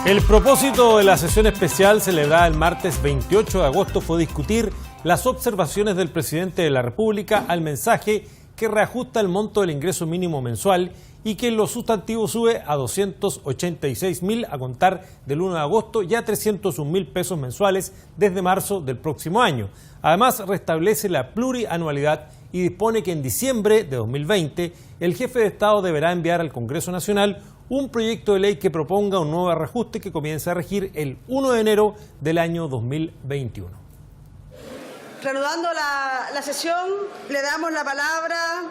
El propósito de la sesión especial celebrada el martes 28 de agosto fue discutir las observaciones del presidente de la República al mensaje que reajusta el monto del ingreso mínimo mensual y que en lo sustantivo sube a 286.000 a contar del 1 de agosto y a 301.000 pesos mensuales desde marzo del próximo año. Además, restablece la plurianualidad y dispone que en diciembre de 2020 el jefe de Estado deberá enviar al Congreso Nacional un proyecto de ley que proponga un nuevo reajuste que comience a regir el 1 de enero del año 2021. Reanudando la sesión, le damos la palabra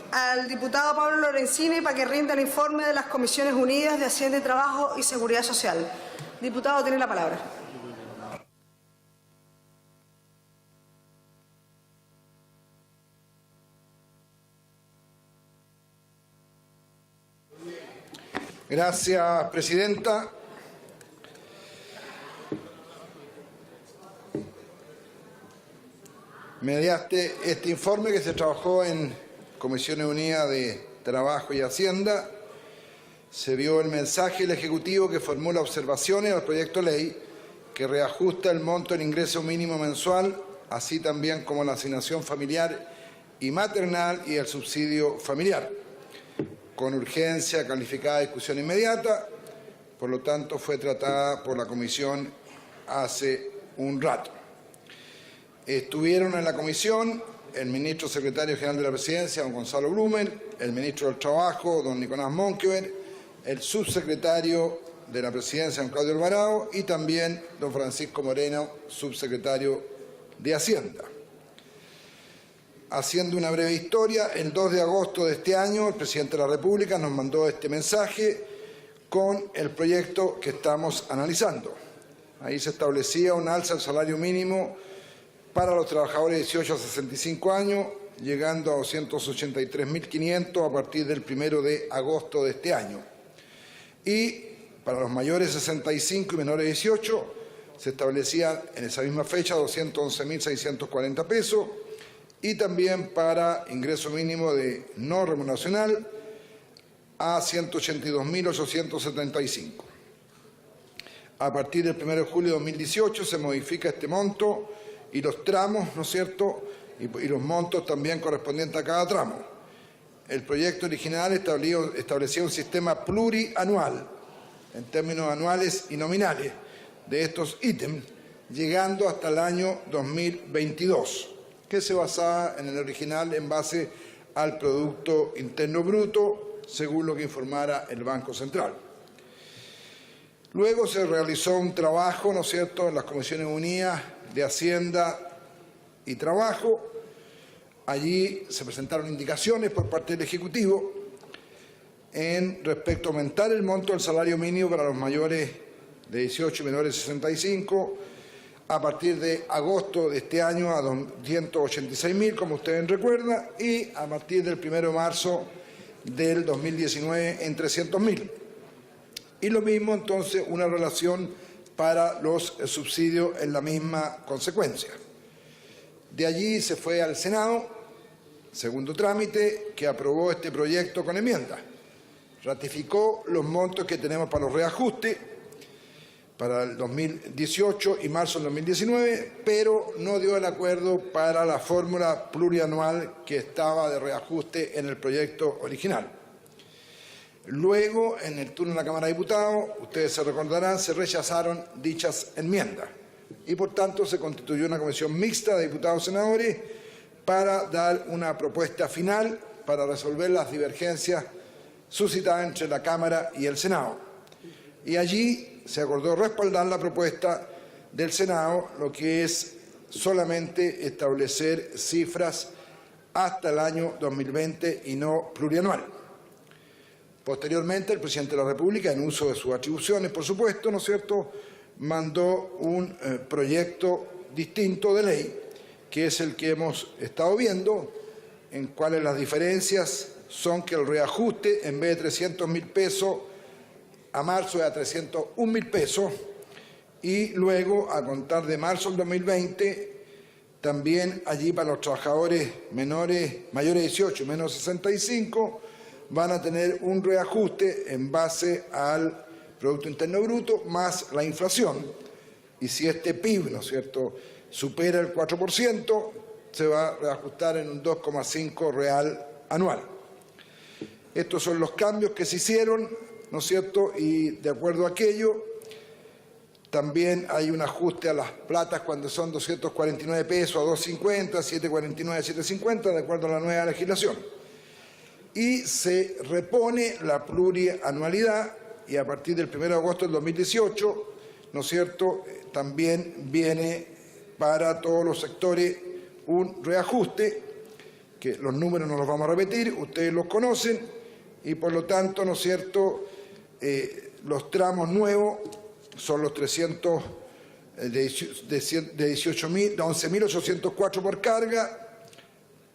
al diputado Pablo Lorenzini para que rinda el informe de las Comisiones Unidas de Hacienda y Trabajo y Seguridad Social. Diputado, tiene la palabra. Gracias, presidenta. Mediante este informe que se trabajó en Comisiones Unidas de Trabajo y Hacienda, se vio el mensaje del Ejecutivo que formula observaciones al proyecto de ley que reajusta el monto del ingreso mínimo mensual, así también como la asignación familiar y maternal y el subsidio familiar. Con urgencia, calificada de discusión inmediata, por lo tanto fue tratada por la Comisión hace un rato. Estuvieron en la Comisión el Ministro Secretario General de la Presidencia, don Gonzalo Blumen, el Ministro del Trabajo, don Nicolás Monkever, el Subsecretario de la Presidencia, don Claudio Alvarado, y también don Francisco Moreno, Subsecretario de Hacienda. Haciendo una breve historia, el 2 de agosto de este año el Presidente de la República nos mandó este mensaje con el proyecto que estamos analizando. Ahí se establecía un alza del salario mínimo para los trabajadores de 18 a 65 años, llegando a 283.500 a partir del 1 de agosto de este año. Y para los mayores de 65 y menores de 18 se establecía en esa misma fecha 211.640 pesos, y también para ingreso mínimo de no remuneracional a 182.875. A partir del 1 de julio de 2018 se modifica este monto y los tramos, ¿no es cierto?, y los montos también correspondientes a cada tramo. El proyecto original establecía un sistema plurianual, en términos anuales y nominales, de estos ítems, llegando hasta el año 2022. Que se basaba en el original en base al Producto Interno Bruto, según lo que informara el Banco Central. Luego se realizó un trabajo, ¿no es cierto?, en las Comisiones Unidas de Hacienda y Trabajo. Allí se presentaron indicaciones por parte del Ejecutivo en respecto a aumentar el monto del salario mínimo para los mayores de 18 y menores de 65, a partir de agosto de este año a 286.000, como ustedes recuerdan, y a partir del 1 de marzo del 2019 en 300.000. Y lo mismo, entonces, una relación para los subsidios en la misma consecuencia. De allí se fue al Senado, segundo trámite, que aprobó este proyecto con enmienda. Ratificó los montos que tenemos para los reajustes, para el 2018 y marzo del 2019, pero no dio el acuerdo para la fórmula plurianual que estaba de reajuste en el proyecto original. Luego, en el turno de la Cámara de Diputados, ustedes se recordarán, se rechazaron dichas enmiendas y, por tanto, se constituyó una comisión mixta de diputados y senadores para dar una propuesta final para resolver las divergencias suscitadas entre la Cámara y el Senado. Y allí se acordó respaldar la propuesta del Senado, lo que es solamente establecer cifras hasta el año 2020 y no plurianual. Posteriormente, el Presidente de la República, en uso de sus atribuciones, por supuesto, ¿no es cierto?, mandó un proyecto distinto de ley, que es el que hemos estado viendo, en cuales las diferencias son que el reajuste, en vez de 300.000 pesos, a marzo de a 301.000 pesos, y luego, a contar de marzo del 2020, también allí para los trabajadores mayores de 18 y menos de 65, van a tener un reajuste en base al Producto Interno Bruto más la inflación. Y si este PIB, ¿no es cierto?, supera el 4%, se va a reajustar en un 2,5 real anual. Estos son los cambios que se hicieron, ¿no es cierto?, y de acuerdo a aquello, también hay un ajuste a las platas cuando son 249 pesos a 250, 749 a 750, de acuerdo a la nueva legislación. Y se repone la plurianualidad y a partir del 1 de agosto del 2018, ¿no es cierto?, también viene para todos los sectores un reajuste, que los números no los vamos a repetir, ustedes los conocen, y por lo tanto, ¿no es cierto?, los tramos nuevos son los 300 de 11.804 por carga,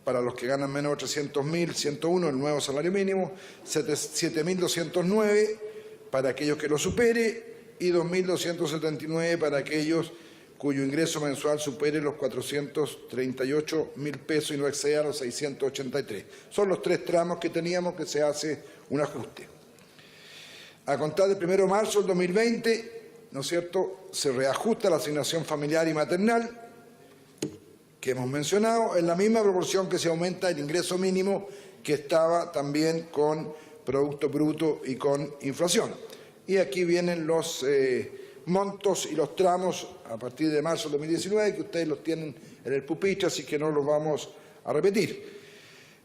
para los que ganan menos de 300.000, 101 el nuevo salario mínimo, 7.209 para aquellos que lo supere y 2.279 para aquellos cuyo ingreso mensual supere los 438.000 pesos y no exceda los 683. Son los tres tramos que teníamos que se hace un ajuste. A contar del 1 de marzo del 2020, ¿no es cierto?, se reajusta la asignación familiar y maternal, que hemos mencionado, en la misma proporción que se aumenta el ingreso mínimo, que estaba también con Producto Bruto y con inflación. Y aquí vienen los montos y los tramos a partir de marzo de 2019, que ustedes los tienen en el pupitre, así que no los vamos a repetir.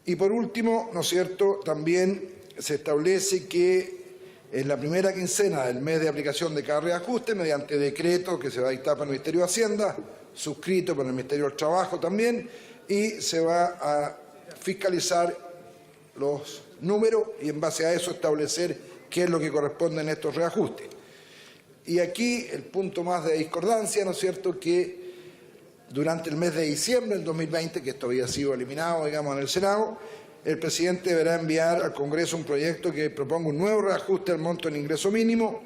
Y por último, ¿no es cierto?, también se establece que en la primera quincena del mes de aplicación de cada reajuste, mediante decreto que se va a dictar por el Ministerio de Hacienda, suscrito por el Ministerio del Trabajo también, y se va a fiscalizar los números y en base a eso establecer qué es lo que corresponde en estos reajustes. Y aquí el punto más de discordancia, ¿no es cierto?, que durante el mes de diciembre del 2020, que esto había sido eliminado, digamos, en el Senado, el presidente deberá enviar al Congreso un proyecto que proponga un nuevo reajuste al monto del ingreso mínimo,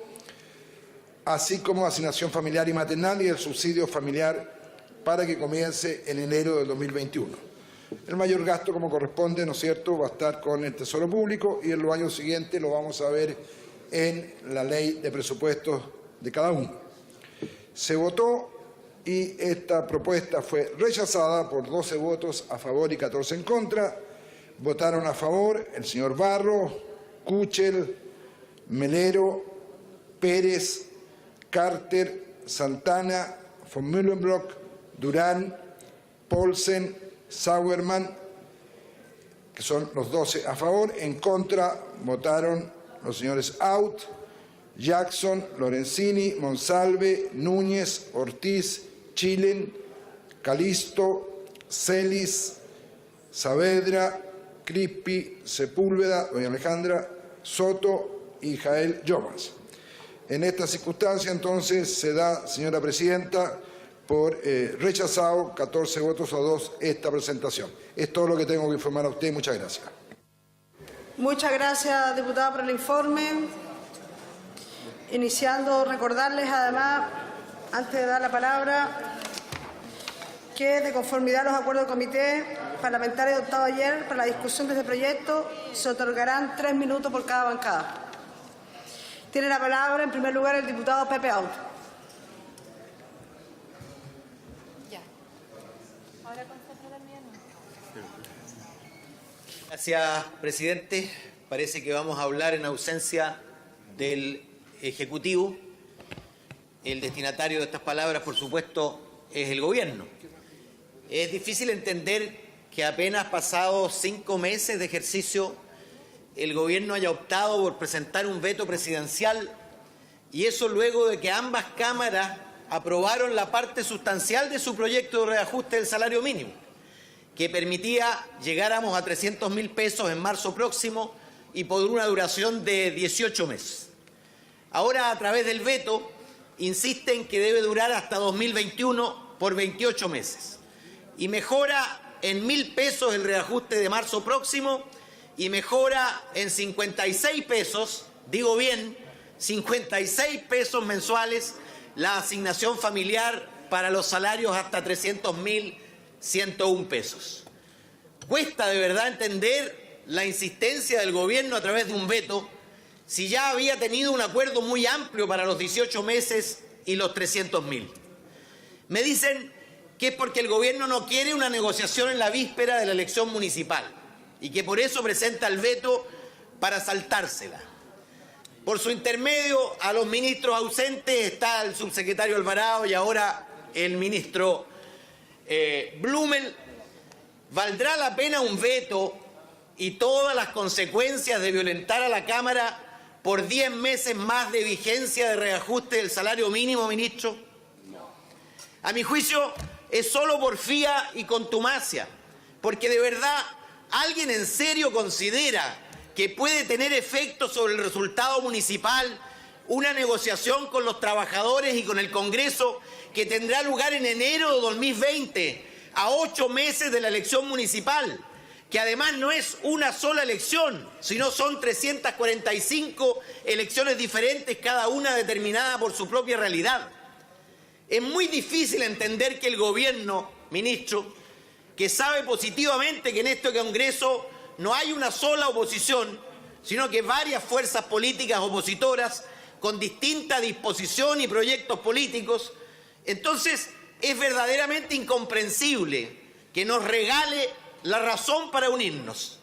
así como asignación familiar y maternal y el subsidio familiar para que comience en enero del 2021. El mayor gasto, como corresponde, ¿no es cierto?, va a estar con el Tesoro Público y en los años siguientes lo vamos a ver en la ley de presupuestos de cada uno. Se votó y esta propuesta fue rechazada por 12 votos a favor y 14 en contra. Votaron a favor el señor Barro, Kuchel, Melero, Pérez, Carter, Santana, von Mühlenbrock, Durán, Paulsen, Sauerman, que son los 12 a favor. En contra votaron los señores Out, Jackson, Lorenzini, Monsalve, Núñez, Ortiz, Chilen, Calisto, Celis, Saavedra, Crispi, Sepúlveda, doña Alejandra, Soto y Jael Llomas. En esta circunstancia, entonces, se da, señora presidenta, por rechazado 14 votos a 2 esta presentación. Es todo lo que tengo que informar a usted. Muchas gracias. Muchas gracias, diputada, por el informe. Iniciando, recordarles además, antes de dar la palabra, que de conformidad a los acuerdos del comité parlamentario adoptado ayer para la discusión de este proyecto, se otorgarán 3 minutos por cada bancada. Tiene la palabra, en primer lugar, el diputado Pepe Out. Gracias, presidente. Parece que vamos a hablar en ausencia del Ejecutivo. El destinatario de estas palabras, por supuesto, es el Gobierno. Es difícil entender que apenas pasados 5 meses de ejercicio, el Gobierno haya optado por presentar un veto presidencial, y eso luego de que ambas cámaras aprobaron la parte sustancial de su proyecto de reajuste del salario mínimo, que permitía llegáramos a 300.000 pesos en marzo próximo y por una duración de 18 meses. Ahora, a través del veto, insisten que debe durar hasta 2021 por 28 meses. Y mejora en 1.000 pesos el reajuste de marzo próximo y mejora en 56 pesos, digo bien, 56 pesos mensuales la asignación familiar para los salarios hasta 300.101 pesos. Cuesta de verdad entender la insistencia del Gobierno a través de un veto, si ya había tenido un acuerdo muy amplio para los 18 meses y los 300.000. Me dicen que es porque el gobierno no quiere una negociación en la víspera de la elección municipal y que por eso presenta el veto para saltársela. Por su intermedio, a los ministros ausentes está el subsecretario Alvarado y ahora el ministro Blumel. ¿Valdrá la pena un veto y todas las consecuencias de violentar a la Cámara por 10 meses más de vigencia de reajuste del salario mínimo, ministro? A mi juicio, es solo porfía y contumacia, porque de verdad, ¿alguien en serio considera que puede tener efecto sobre el resultado municipal una negociación con los trabajadores y con el Congreso que tendrá lugar en enero de 2020, a 8 meses de la elección municipal, que además no es una sola elección, sino son 345 elecciones diferentes, cada una determinada por su propia realidad? Es muy difícil entender que el gobierno, ministro, que sabe positivamente que en este Congreso no hay una sola oposición, sino que varias fuerzas políticas opositoras con distinta disposición y proyectos políticos, entonces es verdaderamente incomprensible que nos regale la razón para unirnos.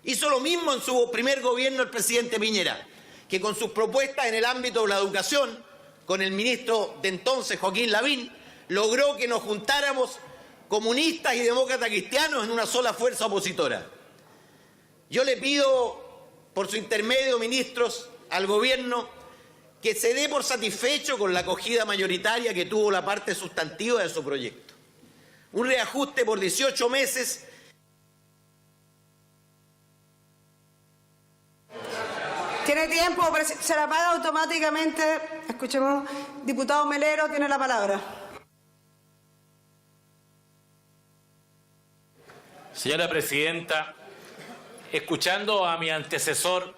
Hizo lo mismo en su primer gobierno el presidente Piñera, que con sus propuestas en el ámbito de la educación, con el ministro de entonces, Joaquín Lavín, logró que nos juntáramos comunistas y demócratas cristianos en una sola fuerza opositora. Yo le pido, por su intermedio, ministros, al gobierno que se dé por satisfecho con la acogida mayoritaria que tuvo la parte sustantiva de su proyecto. Un reajuste por 18 meses. Tiene tiempo, se la paga automáticamente. Escuchemos, diputado Melero tiene la palabra. Señora presidenta, escuchando a mi antecesor,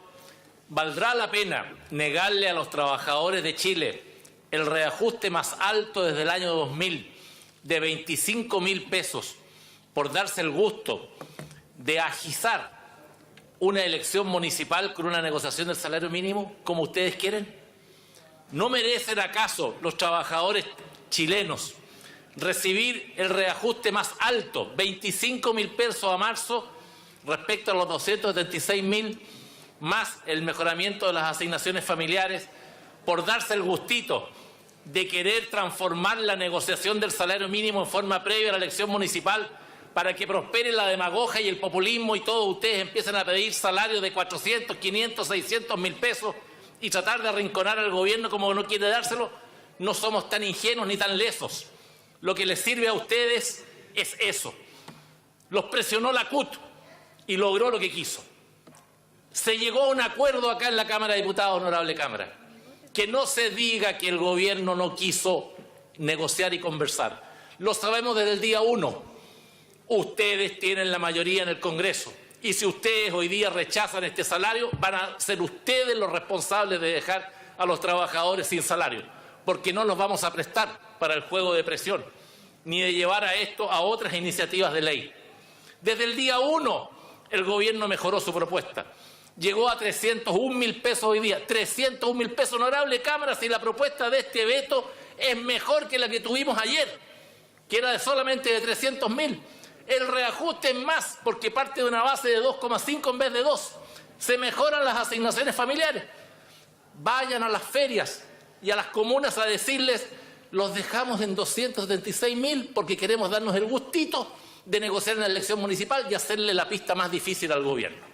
¿valdrá la pena negarle a los trabajadores de Chile el reajuste más alto desde el año 2000 de 25.000 pesos por darse el gusto de agizar una elección municipal con una negociación del salario mínimo como ustedes quieren? ¿No merecen acaso los trabajadores chilenos recibir el reajuste más alto, 25.000 pesos a marzo, respecto a los 276.000, más el mejoramiento de las asignaciones familiares, por darse el gustito de querer transformar la negociación del salario mínimo en forma previa a la elección municipal para que prospere la demagogia y el populismo y todos ustedes empiecen a pedir salarios de 400, 500, 600.000 pesos y tratar de arrinconar al gobierno como no quiere dárselo? No somos tan ingenuos ni tan lesos. Lo que les sirve a ustedes es eso. Los presionó la CUT y logró lo que quiso. Se llegó a un acuerdo acá en la Cámara de Diputados, honorable Cámara. Que no se diga que el gobierno no quiso negociar y conversar. Lo sabemos desde el día 1. Ustedes tienen la mayoría en el Congreso. Y si ustedes hoy día rechazan este salario, van a ser ustedes los responsables de dejar a los trabajadores sin salario. Porque no los vamos a prestar para el juego de presión, ni de llevar a esto a otras iniciativas de ley. Desde el día 1, el gobierno mejoró su propuesta. Llegó a 301.000 pesos hoy día. 301.000 pesos, honorable Cámara, si la propuesta de este veto es mejor que la que tuvimos ayer, que era de solamente de 300.000. El reajuste es más, porque parte de una base de 2,5 en vez de 2. Se mejoran las asignaciones familiares. Vayan a las ferias y a las comunas a decirles: los dejamos en 276.000 porque queremos darnos el gustito de negociar en la elección municipal y hacerle la pista más difícil al gobierno.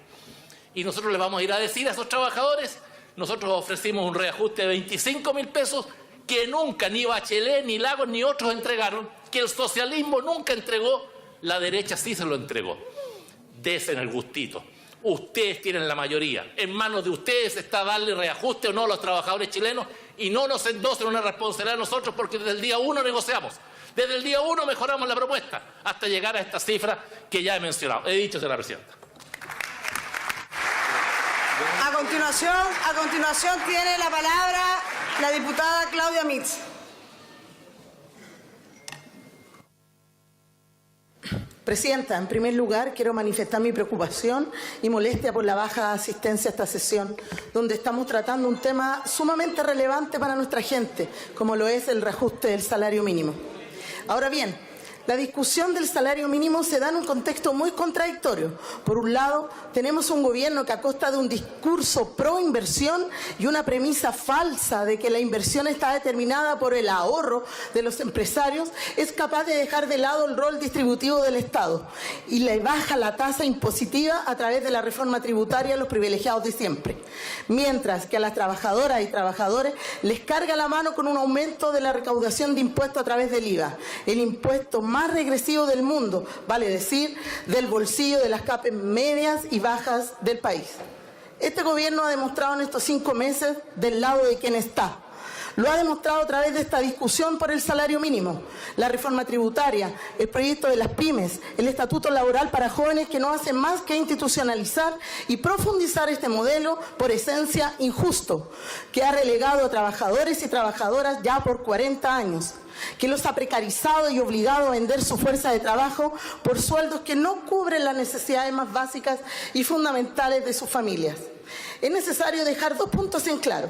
Y nosotros le vamos a ir a decir a esos trabajadores: nosotros ofrecimos un reajuste de 25.000 pesos que nunca ni Bachelet, ni Lagos, ni otros entregaron, que el socialismo nunca entregó, la derecha sí se lo entregó. Desen el gustito. Ustedes tienen la mayoría. En manos de ustedes está darle reajuste o no a los trabajadores chilenos, y no nos endosen una responsabilidad a nosotros, porque desde el día 1 negociamos. Desde el día 1 mejoramos la propuesta hasta llegar a esta cifra que ya he mencionado. He dicho, señora presidenta. A continuación tiene la palabra la diputada Claudia Mitz. Presidenta, en primer lugar quiero manifestar mi preocupación y molestia por la baja asistencia a esta sesión, donde estamos tratando un tema sumamente relevante para nuestra gente, como lo es el reajuste del salario mínimo. Ahora bien, la discusión del salario mínimo se da en un contexto muy contradictorio. Por un lado, tenemos un gobierno que a costa de un discurso pro inversión y una premisa falsa de que la inversión está determinada por el ahorro de los empresarios, es capaz de dejar de lado el rol distributivo del Estado y le baja la tasa impositiva a través de la reforma tributaria a los privilegiados de siempre. Mientras que a las trabajadoras y trabajadores les carga la mano con un aumento de la recaudación de impuestos a través del IVA, el impuesto más regresivo del mundo, vale decir, del bolsillo de las clases medias y bajas del país. Este gobierno ha demostrado en estos 5 meses del lado de quien está. Lo ha demostrado a través de esta discusión por el salario mínimo, la reforma tributaria, el proyecto de las pymes, el estatuto laboral para jóvenes que no hacen más que institucionalizar y profundizar este modelo por esencia injusto, que ha relegado a trabajadores y trabajadoras ya por 40 años. Que los ha precarizado y obligado a vender su fuerza de trabajo por sueldos que no cubren las necesidades más básicas y fundamentales de sus familias. Es necesario dejar 2 puntos en claro.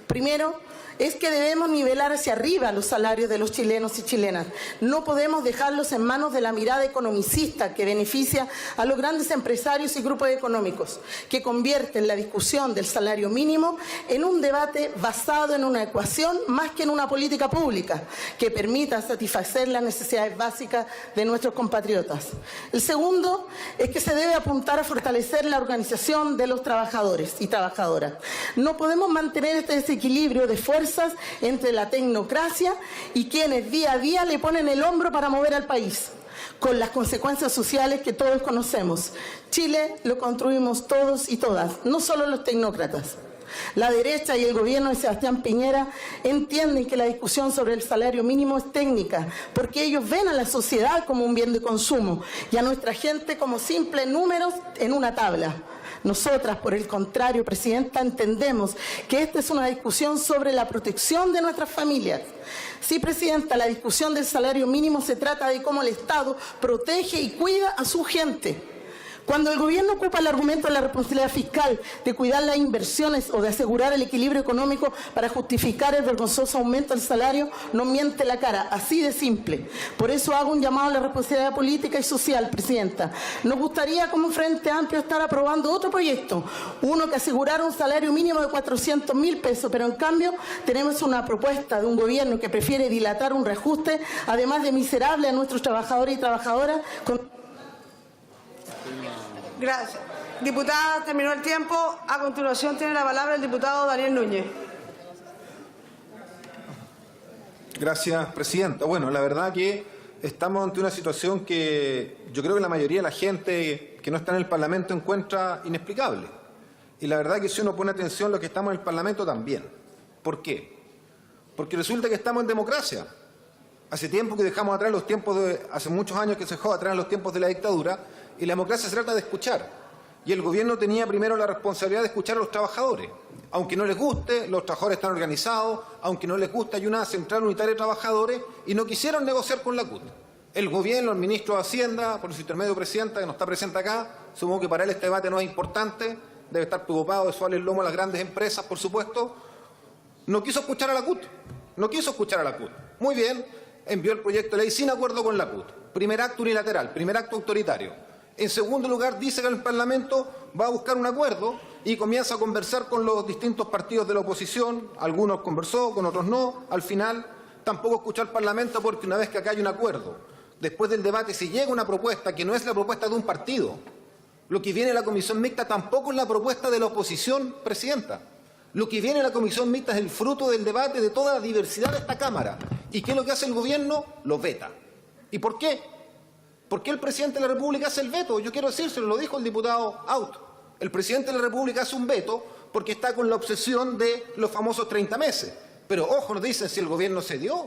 Primero, es que debemos nivelar hacia arriba los salarios de los chilenos y chilenas. No podemos dejarlos en manos de la mirada economicista que beneficia a los grandes empresarios y grupos económicos, que convierten la discusión del salario mínimo en un debate basado en una ecuación más que en una política pública que permita satisfacer las necesidades básicas de nuestros compatriotas. El segundo es que se debe apuntar a fortalecer la organización de los trabajadores y trabajadoras. No podemos mantener este desequilibrio de fuerza entre la tecnocracia y quienes día a día le ponen el hombro para mover al país, con las consecuencias sociales que todos conocemos. Chile lo construimos todos y todas, no solo los tecnócratas. La derecha y el gobierno de Sebastián Piñera entienden que la discusión sobre el salario mínimo es técnica, porque ellos ven a la sociedad como un bien de consumo y a nuestra gente como simples números en una tabla. Nosotras, por el contrario, Presidenta, entendemos que esta es una discusión sobre la protección de nuestras familias. Sí, Presidenta, la discusión del salario mínimo se trata de cómo el Estado protege y cuida a su gente. Cuando el gobierno ocupa el argumento de la responsabilidad fiscal, de cuidar las inversiones o de asegurar el equilibrio económico para justificar el vergonzoso aumento del salario, nos miente la cara, así de simple. Por eso hago un llamado a la responsabilidad política y social, Presidenta. Nos gustaría como Frente Amplio estar aprobando otro proyecto, uno que asegurara un salario mínimo de 400.000 pesos, pero en cambio tenemos una propuesta de un gobierno que prefiere dilatar un reajuste, además de miserable a nuestros trabajadores y trabajadoras. Gracias. Diputada, terminó el tiempo. A continuación tiene la palabra el diputado Daniel Núñez. Gracias, Presidenta. Bueno, la verdad que estamos ante una situación que yo creo que la mayoría de la gente que no está en el Parlamento encuentra inexplicable. Y la verdad que si uno pone atención, los que estamos en el Parlamento también. ¿Por qué? Porque resulta que estamos en democracia. Hace tiempo que dejamos atrás los tiempos hace muchos años que se dejó atrás los tiempos de la dictadura, y la democracia se trata de escuchar. Y el gobierno tenía primero la responsabilidad de escuchar a los trabajadores. Aunque no les guste, los trabajadores están organizados, aunque no les guste, hay una central unitaria de trabajadores, y no quisieron negociar con la CUT. El gobierno, el ministro de Hacienda, por su intermedio Presidenta, que no está presente acá, supongo que para él este debate no es importante, debe estar preocupado de suarle el lomo a las grandes empresas, por supuesto, no quiso escuchar a la CUT. No quiso escuchar a la CUT. Muy bien, envió el proyecto de ley sin acuerdo con la CUT. Primer acto unilateral, primer acto autoritario. En segundo lugar, dice que el Parlamento va a buscar un acuerdo y comienza a conversar con los distintos partidos de la oposición. Algunos conversó, con otros no. Al final, tampoco escuchó al Parlamento porque una vez que acá hay un acuerdo, después del debate, si llega una propuesta que no es la propuesta de un partido, lo que viene de la comisión mixta tampoco es la propuesta de la oposición, Presidenta. Lo que viene de la comisión mixta es el fruto del debate de toda la diversidad de esta Cámara. ¿Y qué es lo que hace el gobierno? Lo veta. ¿Y por qué? ¿Por qué el presidente de la República hace el veto? Yo quiero decírselo, lo dijo el diputado Auto. El presidente de la República hace un veto porque está con la obsesión de los famosos 30 meses. Pero ojo, nos dicen si el gobierno cedió.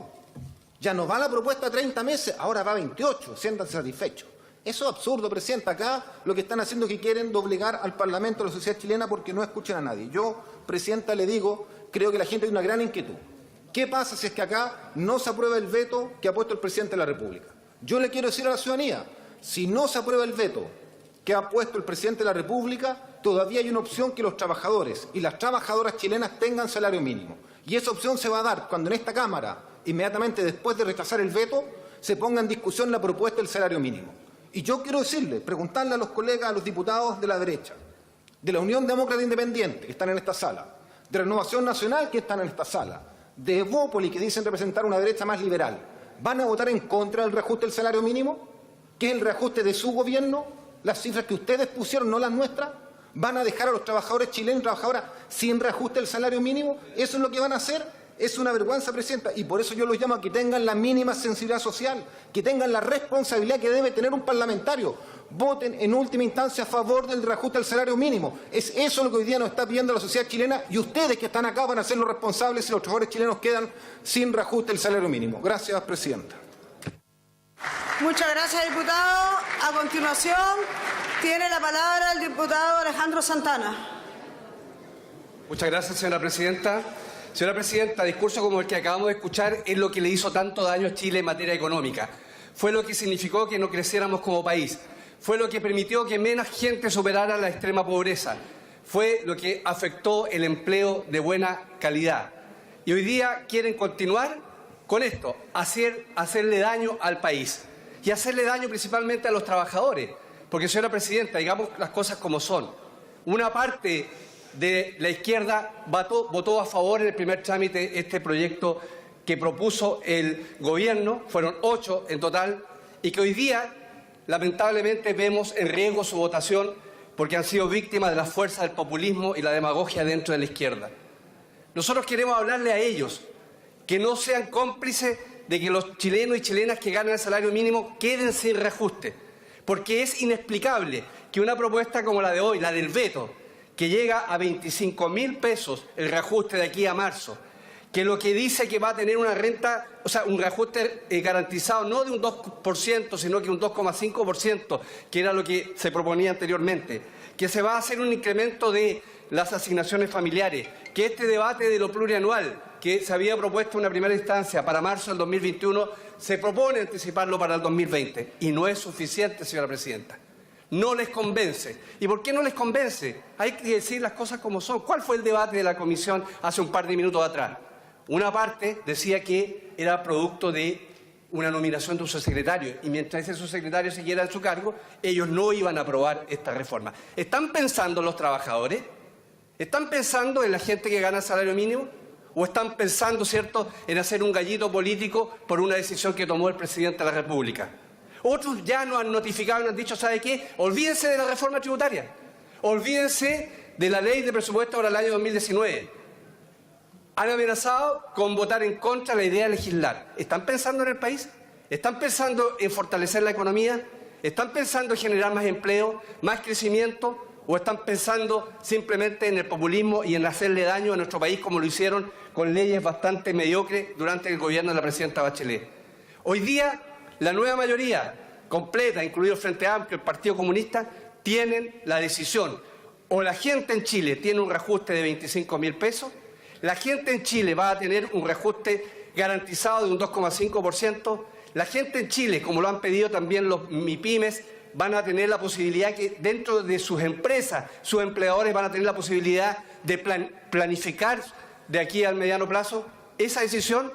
Ya no va la propuesta a 30 meses, ahora va a 28, siéntanse satisfechos. Eso es absurdo, Presidenta. Acá lo que están haciendo es que quieren doblegar al Parlamento, a la sociedad chilena, porque no escuchan a nadie. Yo, Presidenta, le digo, creo que la gente tiene una gran inquietud. ¿Qué pasa si es que acá no se aprueba el veto que ha puesto el presidente de la República? Yo le quiero decir a la ciudadanía Si no se aprueba el veto que ha puesto el presidente de la República, todavía hay una opción que los trabajadores y las trabajadoras chilenas tengan salario mínimo. Y esa opción se va a dar cuando en esta Cámara, inmediatamente después de rechazar el veto, se ponga en discusión la propuesta del salario mínimo. Y yo quiero decirle, preguntarle a los colegas, a los diputados de la derecha, de la Unión Demócrata Independiente, que están en esta sala, de Renovación Nacional, que están en esta sala, de Evópoli, que dicen representar una derecha más liberal, ¿van a votar en contra del reajuste del salario mínimo? ¿Que es el reajuste de su gobierno? Las cifras que ustedes pusieron, no las nuestras. ¿Van a dejar a los trabajadores chilenos y trabajadoras sin reajuste del salario mínimo? ¿Eso es lo que van a hacer? Es una vergüenza, Presidenta, y por eso yo los llamo a que tengan la mínima sensibilidad social, que tengan la responsabilidad que debe tener un parlamentario. Voten en última instancia a favor del reajuste del salario mínimo. Es eso lo que hoy día nos está pidiendo la sociedad chilena, y ustedes que están acá van a ser los responsables si los trabajadores chilenos quedan sin reajuste del salario mínimo. Gracias, Presidenta. Muchas gracias, diputado. A continuación, tiene la palabra el diputado Alejandro Santana. Muchas gracias, señora Presidenta. Señora Presidenta, discurso como el que acabamos de escuchar es lo que le hizo tanto daño a Chile en materia económica. Fue lo que significó que no creciéramos como país. Fue lo que permitió que menos gente superara la extrema pobreza. Fue lo que afectó el empleo de buena calidad. Y hoy día quieren continuar con esto, hacerle daño al país. Y hacerle daño principalmente a los trabajadores. Porque, señora Presidenta, digamos las cosas como son. Una parte de la izquierda votó a favor en el primer trámite este proyecto que propuso el gobierno, fueron 8 en total, y que hoy día lamentablemente vemos en riesgo su votación porque han sido víctimas de las fuerzas del populismo y la demagogia dentro de la izquierda. Nosotros queremos hablarle a ellos que no sean cómplices de que los chilenos y chilenas que ganan el salario mínimo queden sin reajuste, porque es inexplicable que una propuesta como la de hoy, la del veto, que llega a 25.000 pesos el reajuste de aquí a marzo, que lo que dice que va a tener una renta, o sea, un reajuste garantizado no de un 2%, sino que un 2,5%, que era lo que se proponía anteriormente, que se va a hacer un incremento de las asignaciones familiares, que este debate de lo plurianual, que se había propuesto en una primera instancia para marzo del 2021, se propone anticiparlo para el 2020. Y no es suficiente, señora Presidenta. No les convence. ¿Y por qué no les convence? Hay que decir las cosas como son. ¿Cuál fue el debate de la comisión hace un par de minutos atrás? Una parte decía que era producto de una nominación de un subsecretario, y mientras ese subsecretario siguiera en su cargo, ellos no iban a aprobar esta reforma. ¿Están pensando en los trabajadores? ¿Están pensando en la gente que gana el salario mínimo? ¿O están pensando, cierto, en hacer un gallito político por una decisión que tomó el presidente de la República? Otros ya nos han notificado y nos han dicho, ¿sabe qué? Olvídense de la reforma tributaria. Olvídense de la ley de presupuesto para el año 2019. Han amenazado con votar en contra de la idea de legislar. ¿Están pensando en el país? ¿Están pensando en fortalecer la economía? ¿Están pensando en generar más empleo, más crecimiento? ¿O están pensando simplemente en el populismo y en hacerle daño a nuestro país como lo hicieron con leyes bastante mediocres durante el gobierno de la presidenta Bachelet? Hoy día, la nueva mayoría completa, incluido el Frente Amplio, el Partido Comunista, tienen la decisión. O la gente en Chile tiene un reajuste de 25.000 pesos, la gente en Chile va a tener un reajuste garantizado de un 2,5%, la gente en Chile, como lo han pedido también los MIPYMES, van a tener la posibilidad que dentro de sus empresas, sus empleadores van a tener la posibilidad de planificar de aquí al mediano plazo. Esa decisión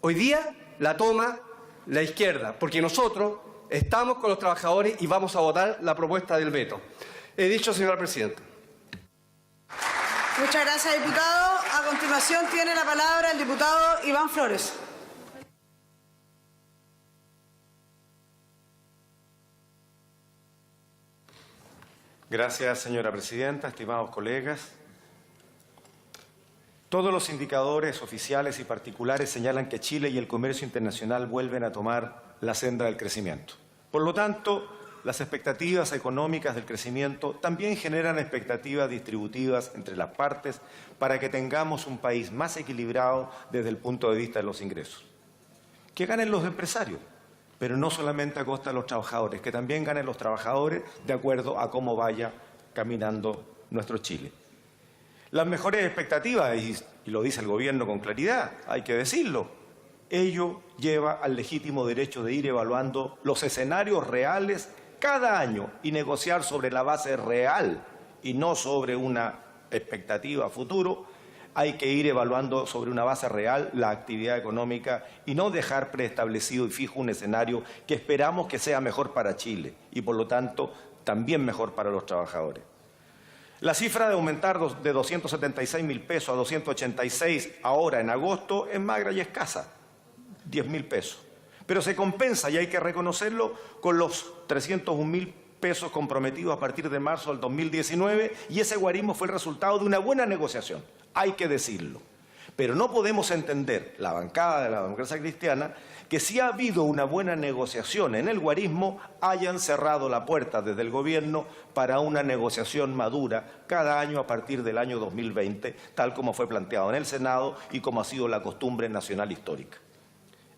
hoy día la toma la izquierda, porque nosotros estamos con los trabajadores y vamos a votar la propuesta del veto. He dicho, señora Presidenta. Muchas gracias, diputado. A continuación tiene la palabra el diputado Iván Flores. Gracias, señora Presidenta, estimados colegas. Todos los indicadores oficiales y particulares señalan que Chile y el comercio internacional vuelven a tomar la senda del crecimiento. Por lo tanto, las expectativas económicas del crecimiento también generan expectativas distributivas entre las partes para que tengamos un país más equilibrado desde el punto de vista de los ingresos. Que ganen los empresarios, pero no solamente a costa de los trabajadores, que también ganen los trabajadores de acuerdo a cómo vaya caminando nuestro Chile. Las mejores expectativas, y lo dice el gobierno con claridad, hay que decirlo, Ello lleva al legítimo derecho de ir evaluando los escenarios reales cada año y negociar sobre la base real y no sobre una expectativa a futuro. Hay que ir evaluando sobre una base real la actividad económica y no dejar preestablecido y fijo un escenario que esperamos que sea mejor para Chile y, por lo tanto, también mejor para los trabajadores. La cifra de aumentar de 276.000 pesos a 286 ahora en agosto es magra y escasa, 10.000 pesos. Pero se compensa, y hay que reconocerlo, con los 301.000 pesos comprometidos a partir de marzo del 2019, y ese guarismo fue el resultado de una buena negociación, hay que decirlo. Pero no podemos entender, la bancada de la democracia cristiana, que si ha habido una buena negociación en el guarismo, hayan cerrado la puerta desde el gobierno para una negociación madura cada año a partir del año 2020, tal como fue planteado en el Senado y como ha sido la costumbre nacional histórica.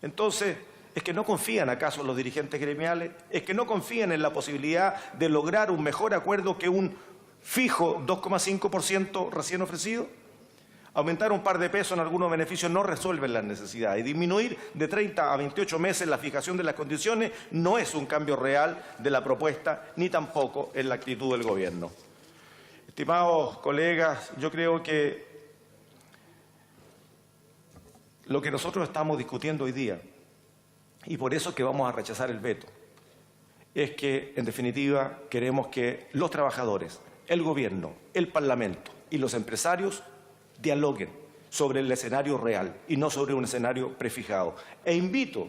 Entonces, ¿es que no confían acaso los dirigentes gremiales? ¿Es que no confían en la posibilidad de lograr un mejor acuerdo que un fijo 2,5% recién ofrecido? Aumentar un par de pesos en algunos beneficios no resuelve las necesidades. Y disminuir de 30 a 28 meses la fijación de las condiciones no es un cambio real de la propuesta, ni tampoco en la actitud del gobierno. Estimados colegas, yo creo que lo que nosotros estamos discutiendo hoy día, y por eso es que vamos a rechazar el veto, es que, en definitiva, queremos que los trabajadores, el gobierno, el Parlamento y los empresarios dialoguen sobre el escenario real y no sobre un escenario prefijado. E invito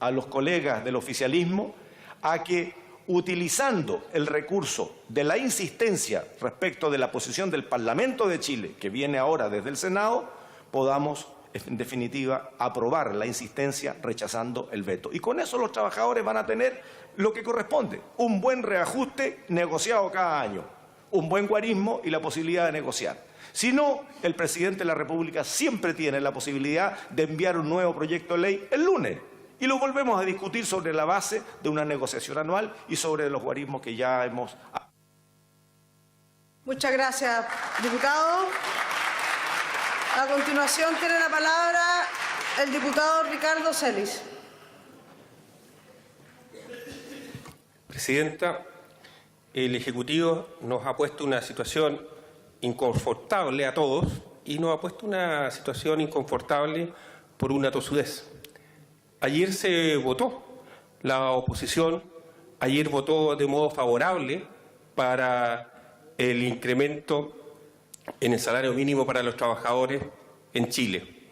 a los colegas del oficialismo a que, utilizando el recurso de la insistencia respecto de la posición del Parlamento de Chile, que viene ahora desde el Senado, podamos, en definitiva, aprobar la insistencia rechazando el veto. Y con eso los trabajadores van a tener lo que corresponde, un buen reajuste negociado cada año, un buen guarismo y la posibilidad de negociar. Si no, el presidente de la República siempre tiene la posibilidad de enviar un nuevo proyecto de ley el lunes y lo volvemos a discutir sobre la base de una negociación anual y sobre los guarismos que ya hemos... Muchas gracias, diputado. A continuación tiene la palabra el diputado Ricardo Celis. Presidenta, el Ejecutivo nos ha puesto una situación inconfortable a todos y nos ha puesto una situación inconfortable por una tosudez. Ayer se votó, la oposición ayer votó de modo favorable para el incremento en el salario mínimo para los trabajadores en Chile.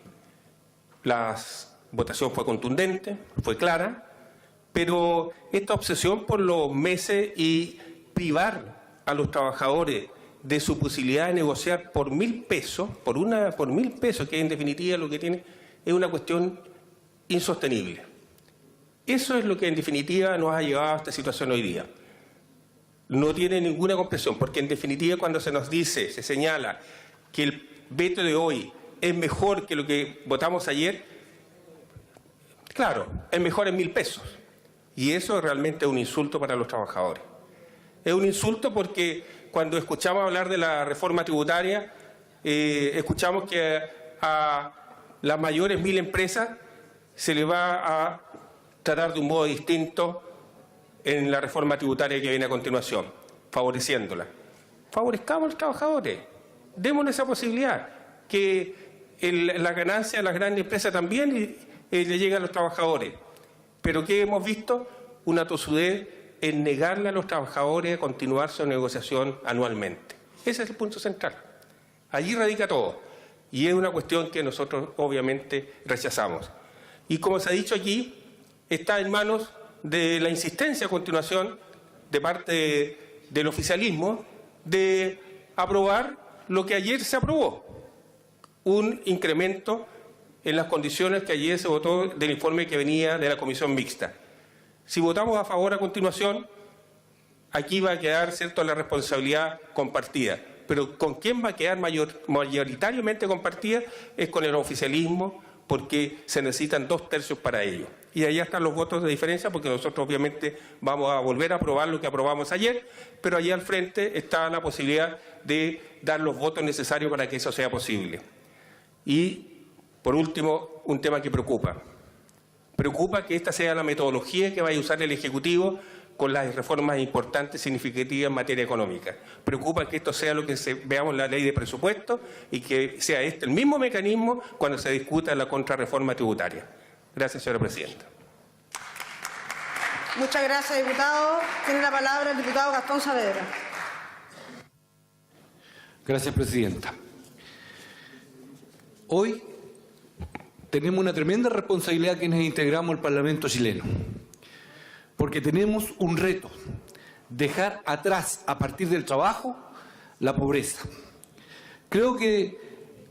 La votación fue contundente, fue clara, pero esta obsesión por los meses y privar a los trabajadores de su posibilidad de negociar por 1.000 pesos, por 1.000 pesos, que en definitiva lo que tiene es una cuestión insostenible. Eso es lo que en definitiva nos ha llevado a esta situación hoy día. No tiene ninguna comprensión, porque en definitiva cuando se nos dice, se señala que el veto de hoy es mejor que lo que votamos ayer, claro, es mejor en 1.000 pesos. Y eso es realmente un insulto para los trabajadores. Es un insulto porque cuando escuchamos hablar de la reforma tributaria, escuchamos que a las mayores 1.000 empresas se les va a tratar de un modo distinto en la reforma tributaria que viene a continuación, favoreciéndola. Favorezcamos a los trabajadores, démosle esa posibilidad, que la ganancia de las grandes empresas también le llegue a los trabajadores. Pero ¿qué hemos visto? Una tosudez en negarle a los trabajadores a continuar su negociación anualmente. Ese es el punto central. Allí radica todo. Y es una cuestión que nosotros obviamente rechazamos. Y como se ha dicho aquí, está en manos de la insistencia a continuación de parte del oficialismo de aprobar lo que ayer se aprobó, un incremento en las condiciones que ayer se votó del informe que venía de la comisión mixta. Si votamos a favor a continuación, aquí va a quedar, ¿cierto?, la responsabilidad compartida. Pero ¿con quién va a quedar mayoritariamente compartida? Es con el oficialismo, porque se necesitan 2/3 para ello. Y allá están los votos de diferencia, porque nosotros obviamente vamos a volver a aprobar lo que aprobamos ayer, pero allá al frente está la posibilidad de dar los votos necesarios para que eso sea posible. Y, por último, un tema que preocupa. Preocupa que esta sea la metodología que vaya a usar el Ejecutivo con las reformas importantes, significativas en materia económica. Preocupa que esto sea lo que veamos en la ley de presupuesto y que sea este el mismo mecanismo cuando se discuta la contrarreforma tributaria. Gracias, señora presidenta. Muchas gracias, diputado. Tiene la palabra el diputado Gastón Saavedra. Gracias, presidenta. Hoy tenemos una tremenda responsabilidad quienes integramos el Parlamento chileno, porque tenemos un reto: dejar atrás, a partir del trabajo, la pobreza. Creo que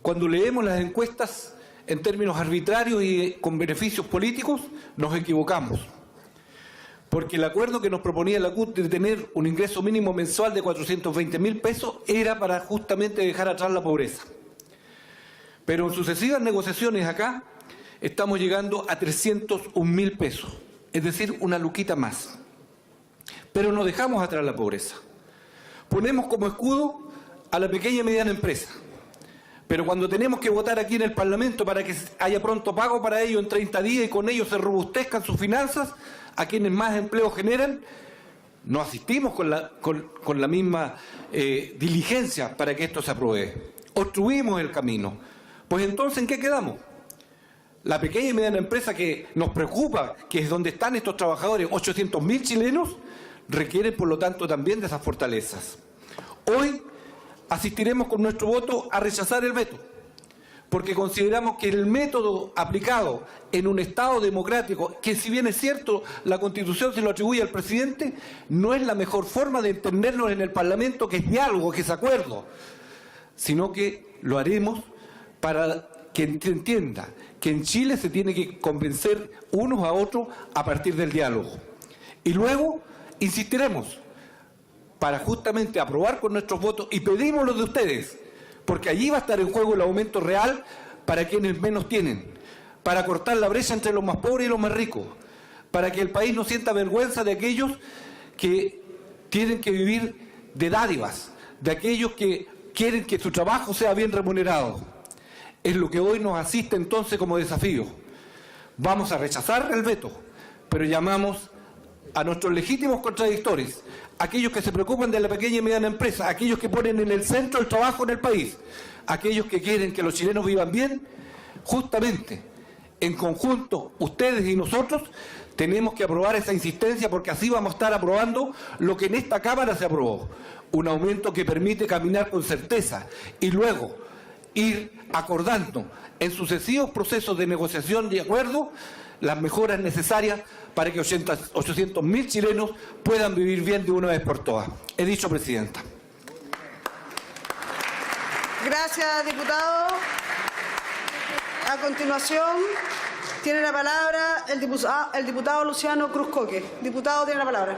cuando leemos las encuestas en términos arbitrarios y con beneficios políticos, nos equivocamos. Porque el acuerdo que nos proponía la CUT de tener un ingreso mínimo mensual de 420.000 pesos era para justamente dejar atrás la pobreza. Pero en sucesivas negociaciones acá estamos llegando a 301.000 pesos, es decir, una luquita más. Pero no dejamos atrás la pobreza. Ponemos como escudo a la pequeña y mediana empresa. Pero cuando tenemos que votar aquí en el Parlamento para que haya pronto pago para ello en 30 días y con ello se robustezcan sus finanzas, a quienes más empleo generan, no asistimos con la misma diligencia para que esto se apruebe. Obstruimos el camino. Pues entonces, ¿en qué quedamos? La pequeña y mediana empresa que nos preocupa, que es donde están estos trabajadores, 800.000 chilenos, requieren por lo tanto también de esas fortalezas. Hoy asistiremos con nuestro voto a rechazar el veto, porque consideramos que el método aplicado en un Estado democrático, que si bien es cierto la Constitución se lo atribuye al presidente, no es la mejor forma de entendernos en el Parlamento, que es diálogo, que es acuerdo, sino que lo haremos para que entienda que en Chile se tiene que convencer unos a otros a partir del diálogo. Y luego insistiremos para justamente aprobar con nuestros votos, y pedimos los de ustedes, porque allí va a estar en juego el aumento real para quienes menos tienen, para cortar la brecha entre los más pobres y los más ricos, para que el país no sienta vergüenza de aquellos que tienen que vivir de dádivas, de aquellos que quieren que su trabajo sea bien remunerado. Es lo que hoy nos asiste entonces como desafío. Vamos a rechazar el veto, pero llamamos a nuestros legítimos contradictores, aquellos que se preocupan de la pequeña y mediana empresa, aquellos que ponen en el centro el trabajo en el país, aquellos que quieren que los chilenos vivan bien, justamente, en conjunto, ustedes y nosotros, tenemos que aprobar esa insistencia, porque así vamos a estar aprobando lo que en esta Cámara se aprobó, un aumento que permite caminar con certeza y luego ir acordando en sucesivos procesos de negociación y acuerdo las mejoras necesarias para que 800.000 chilenos puedan vivir bien de una vez por todas. He dicho, presidenta. Gracias, diputado. A continuación, tiene la palabra el diputado Luciano Cruzcoque. Diputado, tiene la palabra.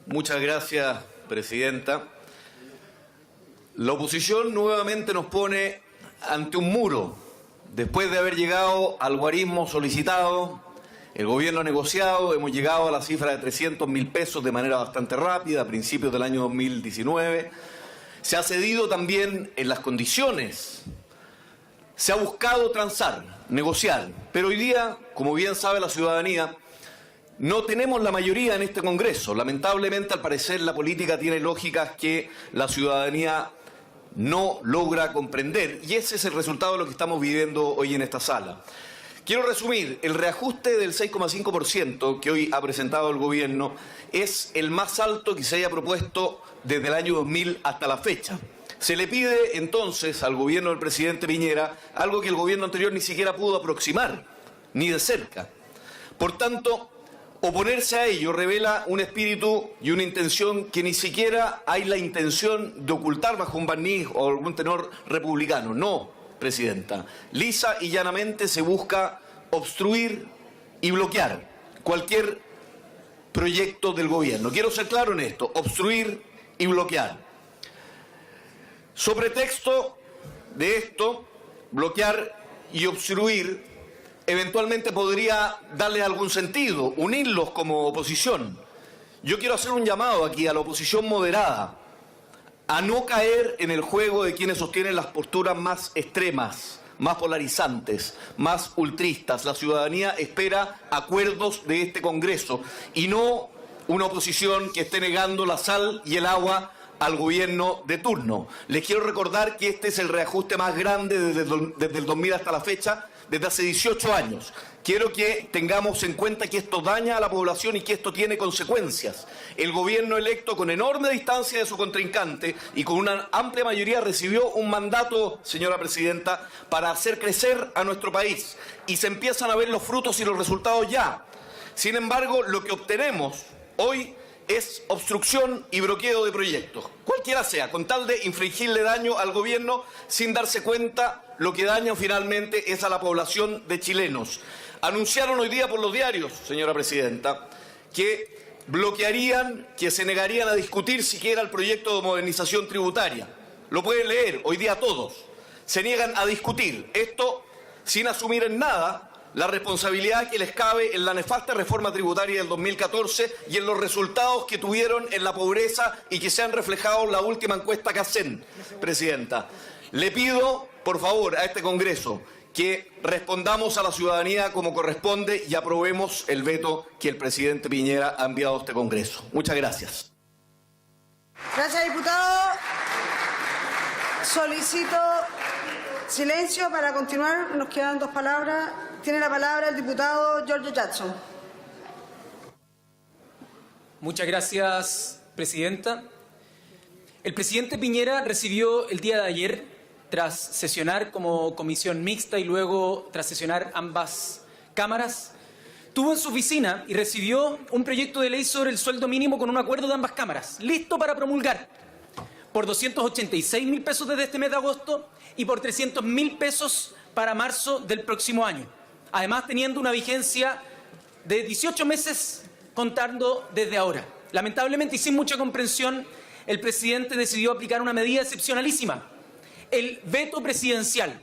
Muchas gracias, presidenta. La oposición nuevamente nos pone ante un muro. Después de haber llegado al guarismo solicitado, el gobierno ha negociado, hemos llegado a la cifra de 300.000 pesos de manera bastante rápida a principios del año 2019. Se ha cedido también en las condiciones. Se ha buscado transar, negociar, pero hoy día, como bien sabe la ciudadanía, no tenemos la mayoría en este Congreso. Lamentablemente, al parecer, la política tiene lógicas que la ciudadanía no logra comprender, y ese es el resultado de lo que estamos viviendo hoy en esta sala. Quiero resumir: el reajuste del 6,5% que hoy ha presentado el gobierno es el más alto que se haya propuesto desde el año 2000 hasta la fecha. Se le pide entonces al gobierno del presidente Piñera algo que el gobierno anterior ni siquiera pudo aproximar, ni de cerca. Por tanto, oponerse a ello revela un espíritu y una intención que ni siquiera hay la intención de ocultar bajo un barniz o algún tenor republicano. No, presidenta. Lisa y llanamente se busca obstruir y bloquear cualquier proyecto del gobierno. Quiero ser claro en esto: obstruir y bloquear. Sobre texto de esto, bloquear y obstruir, eventualmente podría darle algún sentido, unirlos como oposición. Yo quiero hacer un llamado aquí a la oposición moderada a no caer en el juego de quienes sostienen las posturas más extremas, más polarizantes, más ultristas. La ciudadanía espera acuerdos de este Congreso y no una oposición que esté negando la sal y el agua al gobierno de turno. Les quiero recordar que este es el reajuste más grande desde el 2000 hasta la fecha, desde hace 18 años. Quiero que tengamos en cuenta que esto daña a la población y que esto tiene consecuencias. El gobierno electo, con enorme distancia de su contrincante y con una amplia mayoría, recibió un mandato, señora presidenta, para hacer crecer a nuestro país. Y se empiezan a ver los frutos y los resultados ya. Sin embargo, lo que obtenemos hoy es obstrucción y bloqueo de proyectos, cualquiera sea, con tal de infligirle daño al gobierno sin darse cuenta lo que dañan finalmente es a la población de chilenos. Anunciaron hoy día por los diarios, señora presidenta, que bloquearían, que se negarían a discutir siquiera el proyecto de modernización tributaria. Lo pueden leer hoy día todos. Se niegan a discutir esto sin asumir en nada la responsabilidad que les cabe en la nefasta reforma tributaria del 2014 y en los resultados que tuvieron en la pobreza y que se han reflejado en la última encuesta que hacen, presidenta. Le pido, por favor, a este Congreso que respondamos a la ciudadanía como corresponde y aprobemos el veto que el presidente Piñera ha enviado a este Congreso. Muchas gracias. Gracias, diputado. Solicito silencio para continuar. Nos quedan 2 palabras. Tiene la palabra el diputado Giorgio Jackson. Muchas gracias, presidenta. El presidente Piñera recibió el día de ayer, tras sesionar como comisión mixta y luego tras sesionar ambas cámaras, tuvo en su oficina y recibió un proyecto de ley sobre el sueldo mínimo con un acuerdo de ambas cámaras, listo para promulgar, por 286.000 pesos desde este mes de agosto y por 300.000 pesos para marzo del próximo año. Además, teniendo una vigencia de 18 meses contando desde ahora. Lamentablemente y sin mucha comprensión, el presidente decidió aplicar una medida excepcionalísima, el veto presidencial,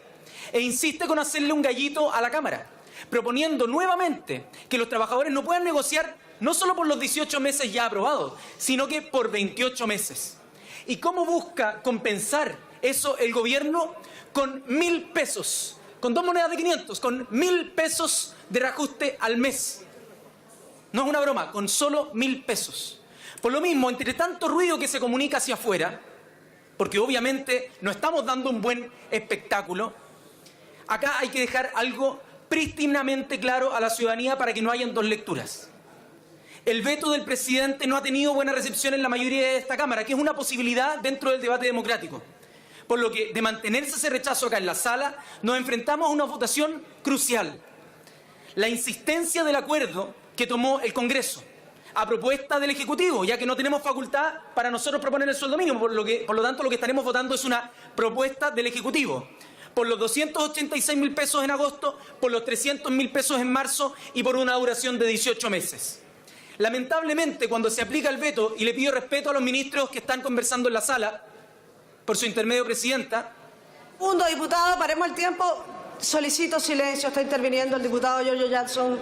e insiste con hacerle un gallito a la Cámara, proponiendo nuevamente que los trabajadores no puedan negociar no solo por los 18 meses ya aprobados, sino que por 28 meses. ¿Y cómo busca compensar eso el gobierno? Con 1.000 pesos. Con 2 monedas de 500, con 1.000 pesos de reajuste al mes. No es una broma, con solo 1.000 pesos. Por lo mismo, entre tanto ruido que se comunica hacia afuera, porque obviamente no estamos dando un buen espectáculo, acá hay que dejar algo prístinamente claro a la ciudadanía para que no hayan 2 lecturas. El veto del presidente no ha tenido buena recepción en la mayoría de esta Cámara, que es una posibilidad dentro del debate democrático. Por lo que, de mantenerse ese rechazo acá en la sala, nos enfrentamos a una votación crucial. La insistencia del acuerdo que tomó el Congreso a propuesta del Ejecutivo, ya que no tenemos facultad para nosotros proponer el sueldo mínimo, por lo tanto lo que estaremos votando es una propuesta del Ejecutivo. Por los 286.000 pesos en agosto, por los 300.000 pesos en marzo y por una duración de 18 meses. Lamentablemente, cuando se aplica el veto, y le pido respeto a los ministros que están conversando en la sala, por su intermedio, presidenta. Segundo, diputado, paremos el tiempo. Solicito silencio. Está interviniendo el diputado Giorgio Jackson.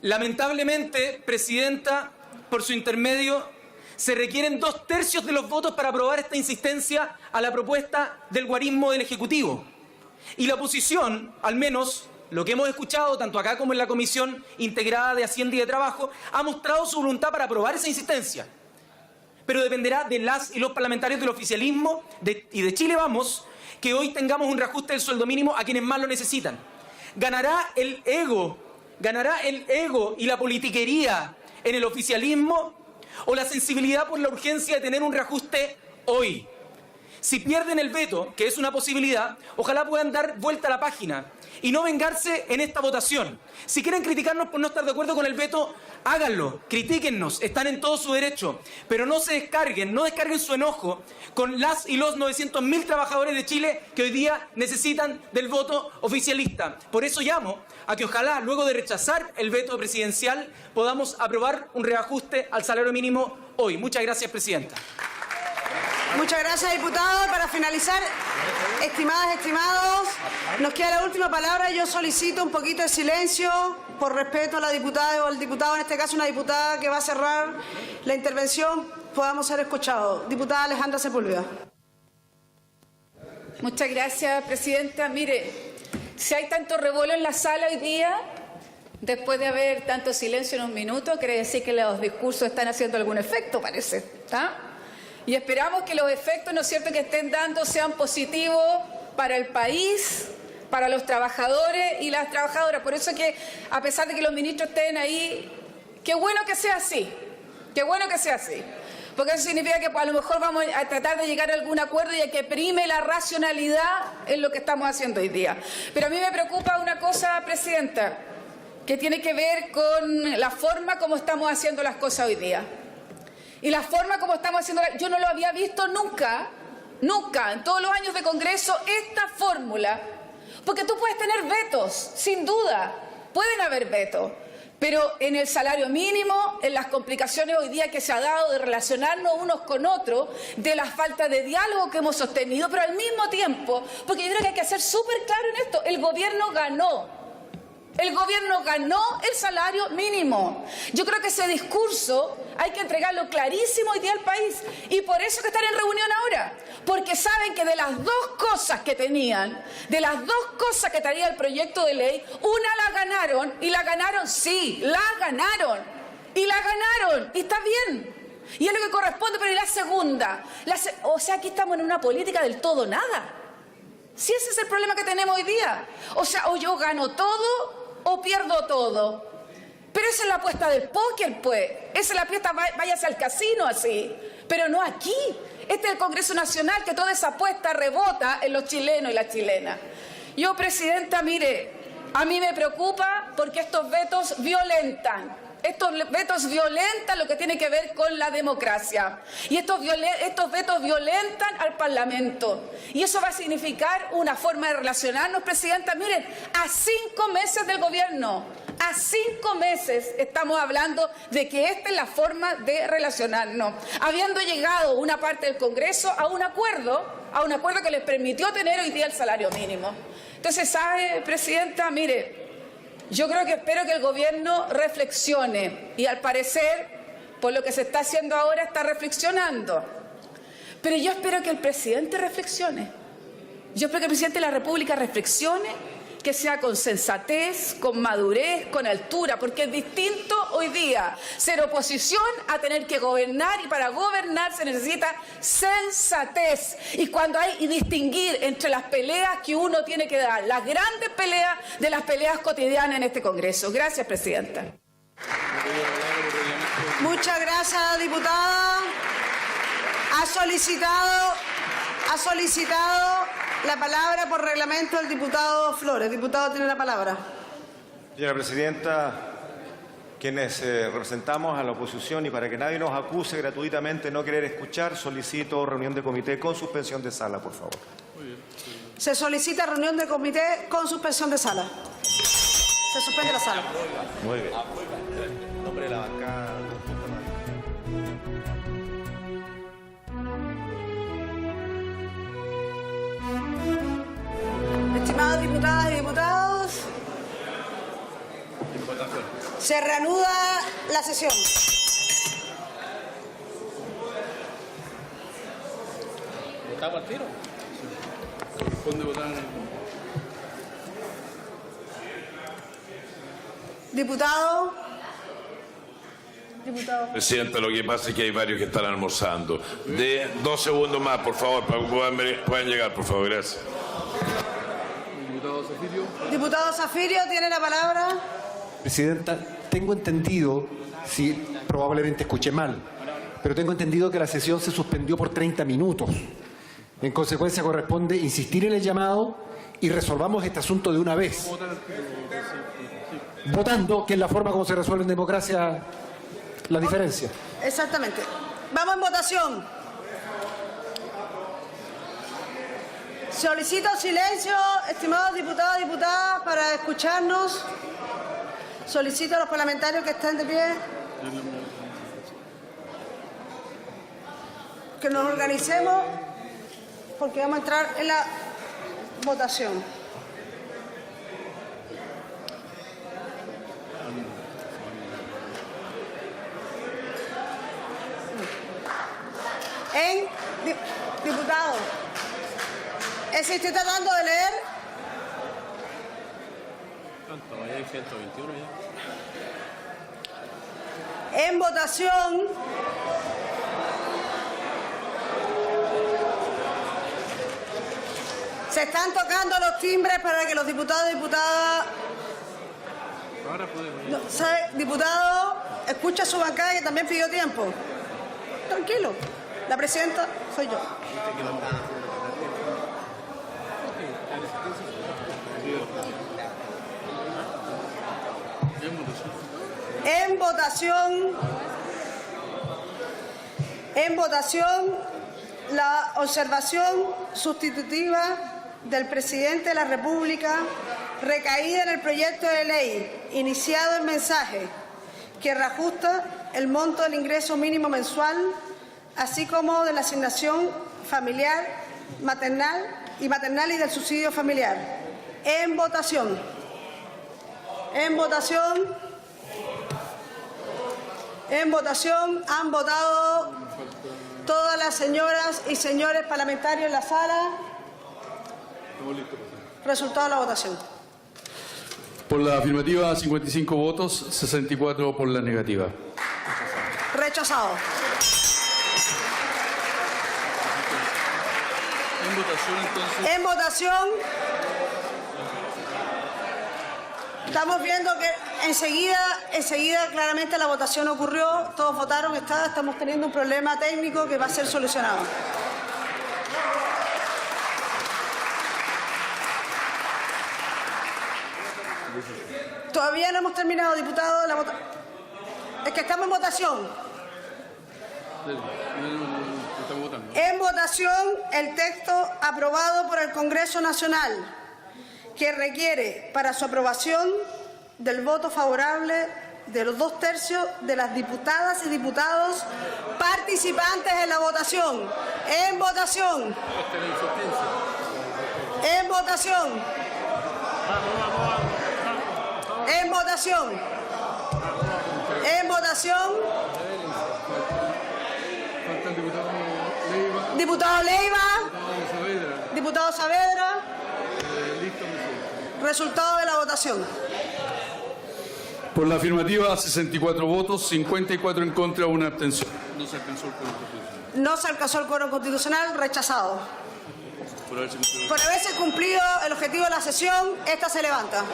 Lamentablemente, presidenta, por su intermedio, se requieren 2/3 de los votos para aprobar esta insistencia a la propuesta del guarismo del Ejecutivo. Y la oposición, al menos lo que hemos escuchado tanto acá como en la Comisión Integrada de Hacienda y de Trabajo, ha mostrado su voluntad para aprobar esa insistencia. Pero dependerá de las y los parlamentarios del oficialismo y de Chile Vamos que hoy tengamos un reajuste del sueldo mínimo a quienes más lo necesitan. Ganará el ego y la politiquería en el oficialismo o la sensibilidad por la urgencia de tener un reajuste hoy. Si pierden el veto, que es una posibilidad, ojalá puedan dar vuelta a la página y no vengarse en esta votación. Si quieren criticarnos por no estar de acuerdo con el veto, háganlo, critíquennos, están en todo su derecho, pero no descarguen su enojo con las y los 900.000 trabajadores de Chile que hoy día necesitan del voto oficialista. Por eso llamo a que ojalá, luego de rechazar el veto presidencial, podamos aprobar un reajuste al salario mínimo hoy. Muchas gracias, presidenta. Muchas gracias, diputado. Para finalizar, estimadas, estimados, nos queda la última palabra. Yo solicito un poquito de silencio por respeto a la diputada o al diputado, en este caso una diputada que va a cerrar la intervención. podamos ser escuchados. Diputada Alejandra Sepúlveda. Muchas gracias, presidenta. Mire, si hay tanto revuelo en la sala hoy día, después de haber tanto silencio en un minuto, quiere decir que los discursos están haciendo algún efecto, parece. ¿Está? Y esperamos que los efectos, ¿no es cierto?, que estén dando sean positivos para el país, para los trabajadores y las trabajadoras. Por eso que, a pesar de que los ministros estén ahí, qué bueno que sea así, qué bueno que sea así. Porque eso significa que a lo mejor vamos a tratar de llegar a algún acuerdo y a que prime la racionalidad en lo que estamos haciendo hoy día. Pero a mí me preocupa una cosa, presidenta, que tiene que ver con la forma como estamos haciendo las cosas hoy día. Y la forma como estamos haciendo, yo no lo había visto nunca, en todos los años de Congreso, esta fórmula. Porque tú puedes tener vetos, sin duda, pueden haber vetos. Pero en el salario mínimo, en las complicaciones hoy día que se ha dado de relacionarnos unos con otros, de la falta de diálogo que hemos sostenido, pero al mismo tiempo, porque yo creo que hay que ser súper claro en esto, el gobierno ganó. El gobierno ganó el salario mínimo. Yo creo que ese discurso hay que entregarlo clarísimo hoy día al país. Y por eso que están en reunión ahora. Porque saben que de las dos cosas que tenían, de las dos cosas que traía el proyecto de ley, una la ganaron, y la ganaron, sí, la ganaron. Y la ganaron, y está bien. Y es lo que corresponde, pero ¿y la segunda? O sea, aquí estamos en una política del todo nada. Si ese es el problema que tenemos hoy día. O sea, o yo gano todo o pierdo todo. Pero esa es la apuesta del póker, pues. Esa es la apuesta, váyase al casino así. Pero no aquí. Este es el Congreso Nacional, que toda esa apuesta rebota en los chilenos y las chilenas. Yo, presidenta, mire, a mí me preocupa porque estos vetos violentan. Estos vetos violentan lo que tiene que ver con la democracia. Y estos vetos violentan al Parlamento. Y eso va a significar una forma de relacionarnos, presidenta. Miren, a 5 meses del gobierno, a 5 meses estamos hablando de que esta es la forma de relacionarnos. Habiendo llegado una parte del Congreso a un acuerdo que les permitió tener hoy día el salario mínimo. Entonces, ¿sabe, presidenta? Mire, yo espero que el gobierno reflexione y al parecer, por lo que se está haciendo ahora, está reflexionando. Pero yo espero que el presidente reflexione. Yo espero que el presidente de la República reflexione, que sea con sensatez, con madurez, con altura, porque es distinto hoy día ser oposición a tener que gobernar, y para gobernar se necesita sensatez. Y distinguir entre las peleas que uno tiene que dar, las grandes peleas de las peleas cotidianas en este Congreso. Gracias, presidenta. Muchas gracias, diputada. Ha solicitado la palabra por reglamento el diputado Flores. Diputado, tiene la palabra. Señora presidenta, quienes representamos a la oposición y para que nadie nos acuse gratuitamente de no querer escuchar, solicito reunión de comité con suspensión de sala, por favor. Se solicita reunión de comité con suspensión de sala. Se suspende la sala. Muy bien. En nombre de la bancada. Estimadas diputadas y diputados, se reanuda la sesión. ¿Votamos al tiro? Corresponde votar. Diputado. Presidenta, lo que pasa es que hay varios que están almorzando. De 2 segundos más, por favor, para que puedan llegar, por favor. Gracias. Diputado Zafirio, tiene la palabra. Presidenta, tengo entendido, sí, probablemente escuché mal, pero tengo entendido que la sesión se suspendió por 30 minutos. En consecuencia, corresponde insistir en el llamado y resolvamos este asunto de una vez. Votando, que es la forma como se resuelve en democracia la diferencia. Exactamente. Vamos en votación. Solicito silencio, estimados diputados y diputadas, para escucharnos. Solicito a los parlamentarios que estén de pie que nos organicemos, porque vamos a entrar en la votación. Estoy tratando de leer. ¿Cuánto? Ahí hay 121 ya. En votación. Se están tocando los timbres para que los diputados y diputadas... Ahora podemos. No, ¿sabe? Diputado, escucha a su bancada que también pidió tiempo. Tranquilo. La presidenta soy yo. En votación, la observación sustitutiva del presidente de la República recaída en el proyecto de ley iniciado en mensaje que reajusta el monto del ingreso mínimo mensual, así como de la asignación familiar, maternal y del subsidio familiar. En votación. Han votado todas las señoras y señores parlamentarios en la sala. Resultado de la votación. Por la afirmativa, 55 votos, 64 por la negativa. Rechazado. En votación, entonces. En votación. Estamos viendo que enseguida claramente la votación ocurrió, todos votaron, estamos teniendo un problema técnico que va a ser solucionado. Todavía no hemos terminado, diputado. Es que estamos en votación. En votación el texto aprobado por el Congreso Nacional, que requiere para su aprobación del voto favorable de los 2/3 de las diputadas y diputados participantes en la votación. En votación. En votación. En votación. En votación. Diputado Leiva. Diputado Saavedra. Resultado de la votación. Por la afirmativa, 64 votos, 54 en contra, 1 abstención. No se alcanzó el quórum constitucional. No se alcanzó el quórum constitucional, rechazado. Por haberse cumplido el objetivo de la sesión, esta se levanta.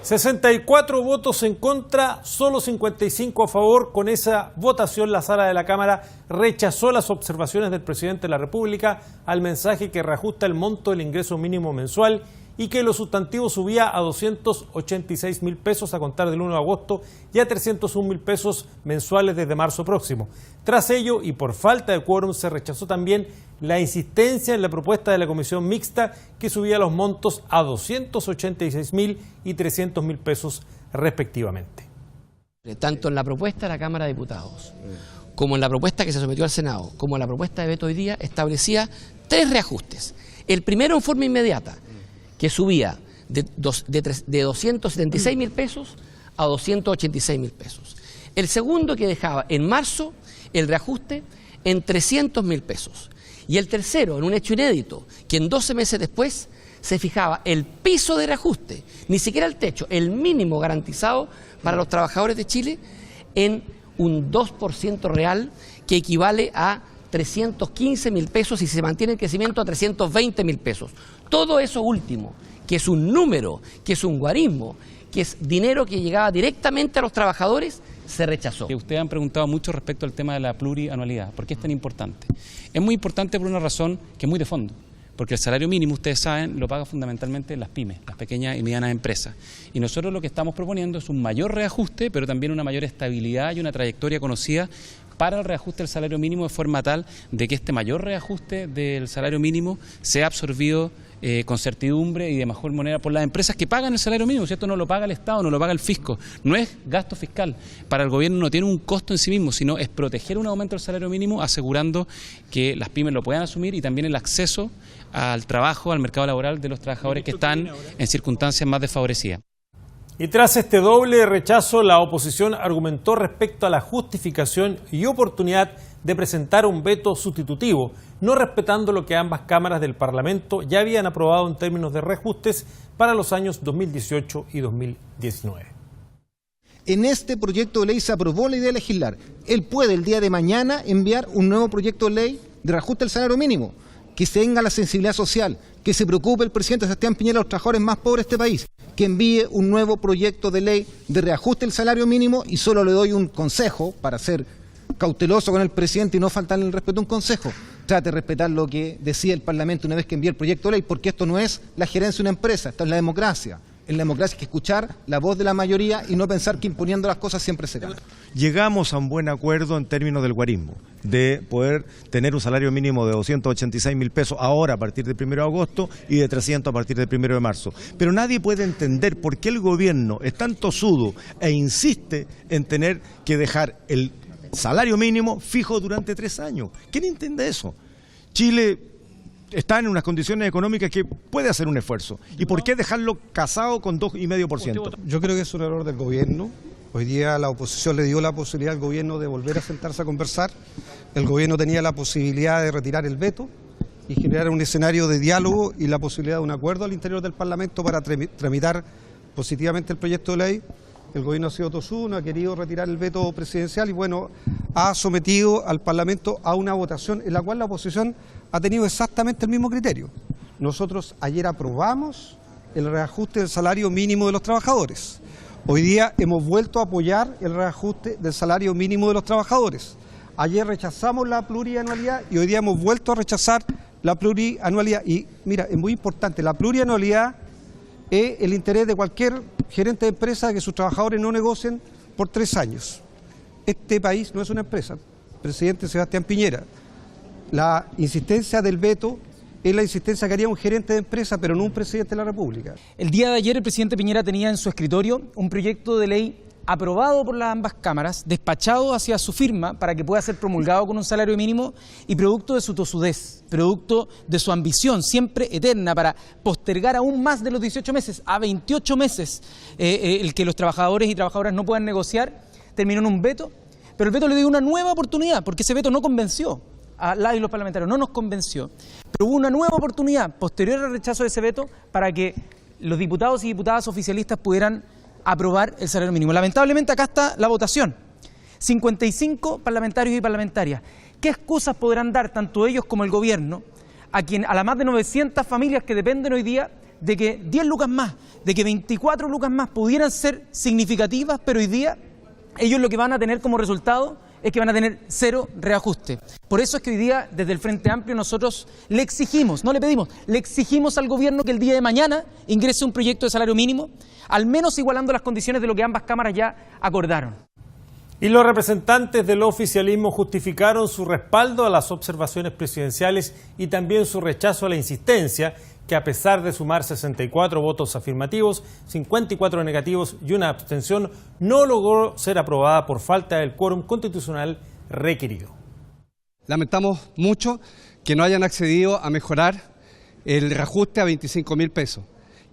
64 votos en contra, solo 55 a favor. Con esa votación, la sala de la Cámara rechazó las observaciones del presidente de la República al mensaje que reajusta el monto del ingreso mínimo mensual y que lo sustantivo subía a 286.000 pesos a contar del 1 de agosto y a 301.000 pesos mensuales desde marzo próximo. Tras ello, y por falta de quórum, se rechazó también la insistencia en la propuesta de la comisión mixta que subía los montos a 286.000 y 300.000 pesos respectivamente. Tanto en la propuesta de la Cámara de Diputados como en la propuesta que se sometió al Senado, como en la propuesta de veto hoy día, establecía 3 reajustes. El primero en forma inmediata, que subía de 276.000 pesos a 286.000 pesos. El segundo que dejaba en marzo el reajuste en 300.000 pesos. Y el tercero, en un hecho inédito, que en 12 meses después se fijaba el piso de reajuste, ni siquiera el techo, el mínimo garantizado para los trabajadores de Chile en un 2% real, que equivale a 315.000 pesos y se mantiene el crecimiento a 320.000 pesos. Todo eso último, que es un número, que es un guarismo, que es dinero que llegaba directamente a los trabajadores, se rechazó. Ustedes han preguntado mucho respecto al tema de la plurianualidad. ¿Por qué es tan importante? Es muy importante por una razón que es muy de fondo. Porque el salario mínimo, ustedes saben, lo paga fundamentalmente las pymes, las pequeñas y medianas empresas. Y nosotros lo que estamos proponiendo es un mayor reajuste, pero también una mayor estabilidad y una trayectoria conocida para el reajuste del salario mínimo, de forma tal de que este mayor reajuste del salario mínimo sea absorbido con certidumbre y de mejor manera por las empresas que pagan el salario mínimo, ¿cierto? No lo paga el Estado, no lo paga el fisco, no es gasto fiscal. Para el gobierno no tiene un costo en sí mismo, sino es proteger un aumento del salario mínimo, asegurando que las pymes lo puedan asumir y también el acceso al trabajo, al mercado laboral de los trabajadores que están en circunstancias más desfavorecidas. Y tras este doble rechazo, la oposición argumentó respecto a la justificación y oportunidad de presentar un veto sustitutivo, no respetando lo que ambas cámaras del Parlamento ya habían aprobado en términos de reajustes para los años 2018 y 2019. En este proyecto de ley se aprobó la idea de legislar. Él puede el día de mañana enviar un nuevo proyecto de ley de reajuste del salario mínimo, que tenga la sensibilidad social, que se preocupe el presidente Sebastián Piñera de los trabajadores más pobres de este país, que envíe un nuevo proyecto de ley de reajuste del salario mínimo, y solo le doy un consejo para ser cauteloso con el presidente y no faltarle el respeto a un consejo. Trate de respetar lo que decía el Parlamento una vez que envíe el proyecto de ley, porque esto no es la gerencia de una empresa, esto es la democracia. En la democracia hay que escuchar la voz de la mayoría y no pensar que imponiendo las cosas siempre se gana. Llegamos a un buen acuerdo en términos del guarismo, de poder tener un salario mínimo de 286.000 pesos ahora a partir del 1 de agosto y de 300 a partir del 1 de marzo. Pero nadie puede entender por qué el gobierno es tan tosudo e insiste en tener que dejar el salario mínimo fijo durante 3 años. ¿Quién entiende eso? Chile está en unas condiciones económicas que puede hacer un esfuerzo. ¿Y por qué dejarlo casado con 2,5%? Yo creo que es un error del gobierno. Hoy día la oposición le dio la posibilidad al gobierno de volver a sentarse a conversar. El gobierno tenía la posibilidad de retirar el veto y generar un escenario de diálogo y la posibilidad de un acuerdo al interior del Parlamento para tramitar positivamente el proyecto de ley. El gobierno ha sido tosudo, no ha querido retirar el veto presidencial y bueno, ha sometido al Parlamento a una votación en la cual la oposición ha tenido exactamente el mismo criterio. Nosotros ayer aprobamos el reajuste del salario mínimo de los trabajadores. Hoy día hemos vuelto a apoyar el reajuste del salario mínimo de los trabajadores. Ayer rechazamos la plurianualidad y hoy día hemos vuelto a rechazar la plurianualidad. Y mira, es muy importante, la plurianualidad es el interés de cualquier gerente de empresa de que sus trabajadores no negocien por 3 años. Este país no es una empresa. Presidente Sebastián Piñera, la insistencia del veto es la insistencia que haría un gerente de empresa, pero no un presidente de la República. El día de ayer el presidente Piñera tenía en su escritorio un proyecto de ley aprobado por las ambas cámaras, despachado hacia su firma para que pueda ser promulgado con un salario mínimo y producto de su tosudez, producto de su ambición siempre eterna para postergar aún más de los 18 meses, a 28 meses, el que los trabajadores y trabajadoras no puedan negociar, terminó en un veto, pero el veto le dio una nueva oportunidad, porque ese veto no convenció a la y los parlamentarios, no nos convenció, pero hubo una nueva oportunidad posterior al rechazo de ese veto para que los diputados y diputadas oficialistas pudieran aprobar el salario mínimo. Lamentablemente acá está la votación. 55 parlamentarios y parlamentarias. ¿Qué excusas podrán dar tanto ellos como el gobierno a las más de 900 familias que dependen hoy día de que 10 lucas más, de que 24 lucas más pudieran ser significativas, pero hoy día ellos lo que van a tener como resultado es que van a tener 0 reajuste. Por eso es que hoy día, desde el Frente Amplio, nosotros le exigimos, no le pedimos, le exigimos al gobierno que el día de mañana ingrese un proyecto de salario mínimo, al menos igualando las condiciones de lo que ambas cámaras ya acordaron. Y los representantes del oficialismo justificaron su respaldo a las observaciones presidenciales y también su rechazo a la insistencia que, a pesar de sumar 64 votos afirmativos, 54 negativos y una abstención, no logró ser aprobada por falta del quórum constitucional requerido. Lamentamos mucho que no hayan accedido a mejorar el reajuste a 25.000 pesos,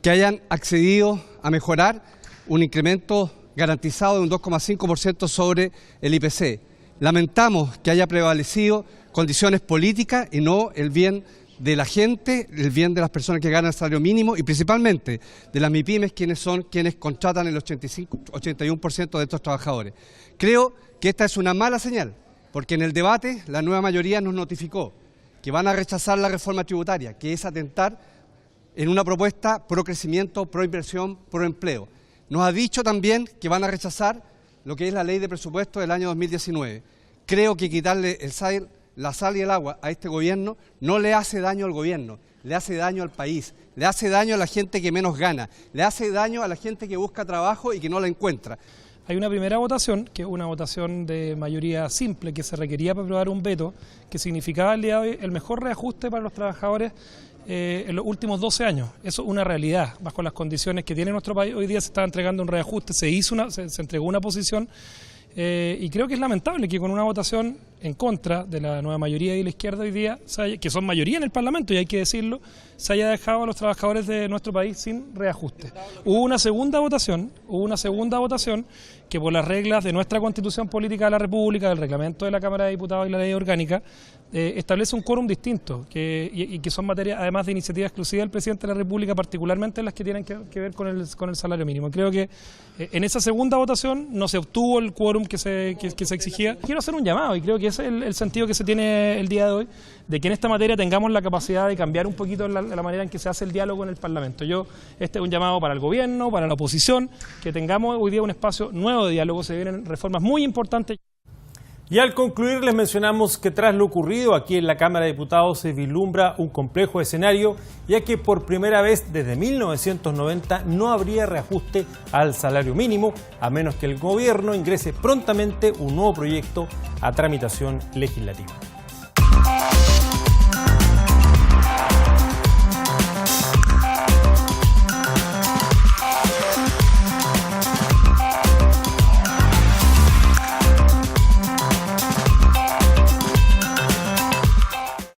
que hayan accedido a mejorar un incremento garantizado de un 2,5% sobre el IPC. Lamentamos que haya prevalecido condiciones políticas y no el bien de la gente, el bien de las personas que ganan el salario mínimo y principalmente de las MIPYMES, quienes contratan el 81% de estos trabajadores. Creo que esta es una mala señal, porque en el debate la nueva mayoría nos notificó que van a rechazar la reforma tributaria, que es atentar en una propuesta pro crecimiento, pro inversión, pro empleo. Nos ha dicho también que van a rechazar lo que es la ley de presupuesto del año 2019. Creo que quitarle la sal y el agua a este gobierno no le hace daño al gobierno, le hace daño al país, le hace daño a la gente que menos gana, le hace daño a la gente que busca trabajo y que no la encuentra. Hay una primera votación, que es una votación de mayoría simple, que se requería para aprobar un veto, que significaba el día de hoy el mejor reajuste para los trabajadores en los últimos 12 años. Eso es una realidad, bajo las condiciones que tiene nuestro país. Hoy día se está entregando un reajuste, se entregó una posición Y creo que es lamentable que con una votación en contra de la nueva mayoría y de la izquierda hoy día, que son mayoría en el Parlamento y hay que decirlo, se haya dejado a los trabajadores de nuestro país sin reajuste. Hubo una segunda votación que por las reglas de nuestra Constitución Política de la República, del reglamento de la Cámara de Diputados y la ley orgánica, establece un quórum distinto y que son materias además de iniciativa exclusiva del Presidente de la República, particularmente las que tienen que ver con el salario mínimo. Creo que en esa segunda votación no se obtuvo el quórum que se exigía. Quiero hacer un llamado y creo que ese es el sentido que se tiene el día de hoy, de que en esta materia tengamos la capacidad de cambiar un poquito la manera en que se hace el diálogo en el Parlamento. Este es un llamado para el gobierno, para la oposición, que tengamos hoy día un espacio nuevo de diálogo. Se vienen reformas muy importantes. Y al concluir les mencionamos que tras lo ocurrido aquí en la Cámara de Diputados se vislumbra un complejo escenario, ya que por primera vez desde 1990 no habría reajuste al salario mínimo, a menos que el gobierno ingrese prontamente un nuevo proyecto a tramitación legislativa.